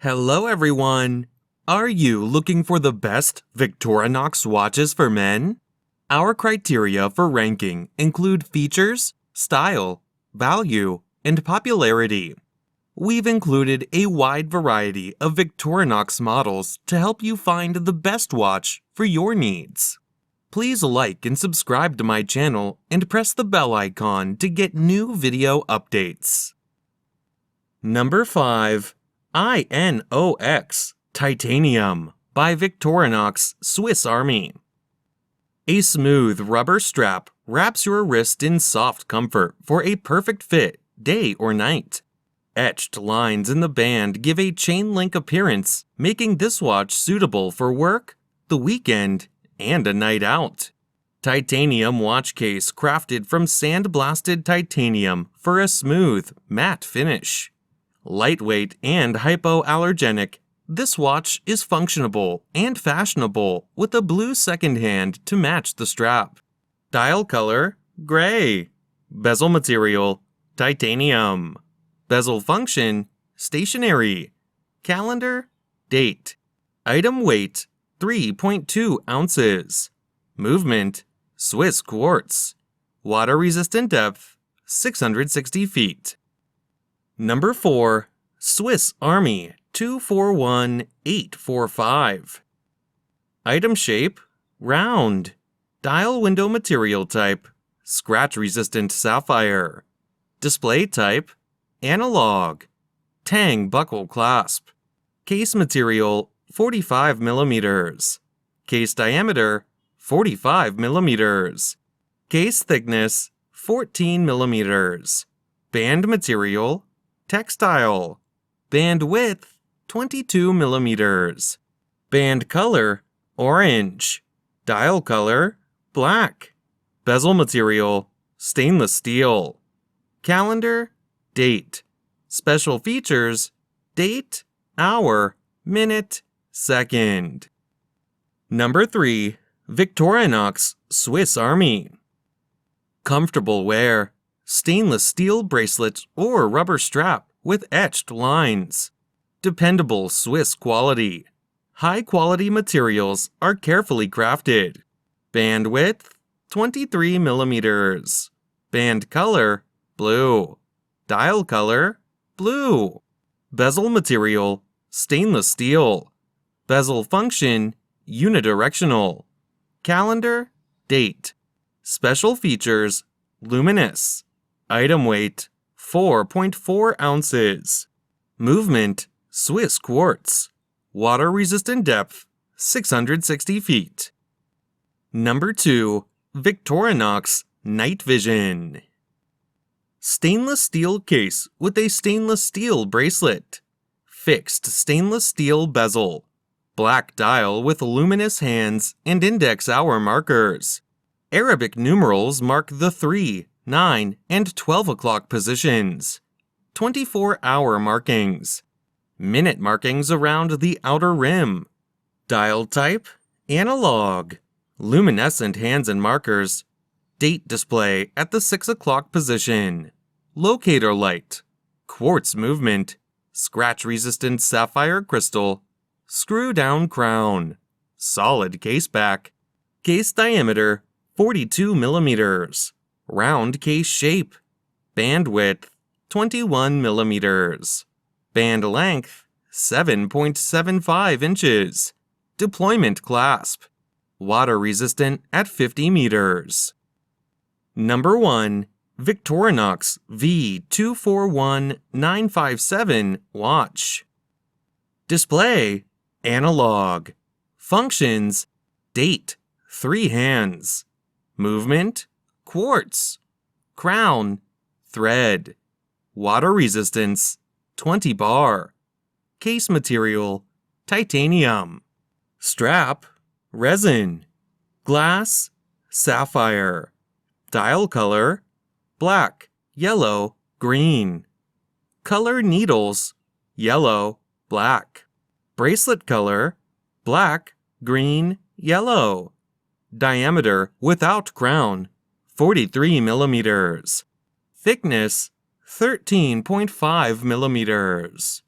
Hello everyone! Are you looking for the best Victorinox watches for men? Our criteria for ranking include features, style, value, and popularity. We've included a wide variety of Victorinox models to help you find the best watch for your needs. Please like and subscribe to my channel and press the bell icon to get new video updates. Number 5. I.N.O.X. Titanium by Victorinox Swiss Army. A smooth rubber strap wraps your wrist in soft comfort for a perfect fit, day or night. Etched lines in the band give a chain-link appearance, making this watch suitable for work, the weekend, and a night out. Titanium watch case crafted from sandblasted titanium for a smooth, matte finish. Lightweight and hypoallergenic, this watch is functionable and fashionable with a blue second hand to match the strap. Dial color, gray. Bezel material, titanium. Bezel function, stationary. Calendar, date. Item weight, 3.2 ounces. Movement, Swiss quartz. Water resistant depth, 660 feet. Number 4. Swiss Army 241845. Item shape, round. Dial window material type, scratch-resistant sapphire. Display type, analog. Tang buckle clasp. Case material, 45 millimeters. Case diameter, 45 millimeters. Case thickness, 14 millimeters. Band material, textile. Band width, 22 millimeters. Band color, orange. Dial color, black. Bezel material, stainless steel. Calendar, date. Special features, date, hour, minute, second. Number 3. Victorinox Swiss Army. Comfortable wear. Stainless steel bracelet or rubber strap with etched lines. Dependable Swiss quality. High-quality materials are carefully crafted. Band width, 23 millimeters. Band color, blue. Dial color, blue. Bezel material, stainless steel. Bezel function, unidirectional. Calendar, date. Special features, luminous. Item weight, 4.4 ounces. Movement, Swiss quartz. Water resistant depth, 660 feet. Number 2. Victorinox Night Vision. Stainless steel case with a stainless steel bracelet. Fixed stainless steel bezel. Black dial with luminous hands and index hour markers. Arabic numerals mark the 3, 9, and 12 o'clock positions. 24-hour markings. Minute markings around the outer rim. Dial type, analog. Luminescent hands and markers. Date display at the 6 o'clock position. Locator light. Quartz movement. Scratch-resistant sapphire crystal. Screw-down crown. Solid case back. Case diameter, 42 millimeters. Round case shape. Band width, 21 millimeters. Band length, 7.75 inches. Deployment clasp. Water resistant at 50 meters. Number 1. Victorinox V241957 Watch. Display, analog. Functions, date, 3 hands. Movement, quartz. Crown, thread. Water resistance, 20 bar. Case material, titanium. Strap, resin. Glass, sapphire. Dial color, black, yellow, green. Color needles, yellow, black. Bracelet color, black, green, yellow. Diameter without crown, 43 millimeters. Thickness, 13.5 millimeters.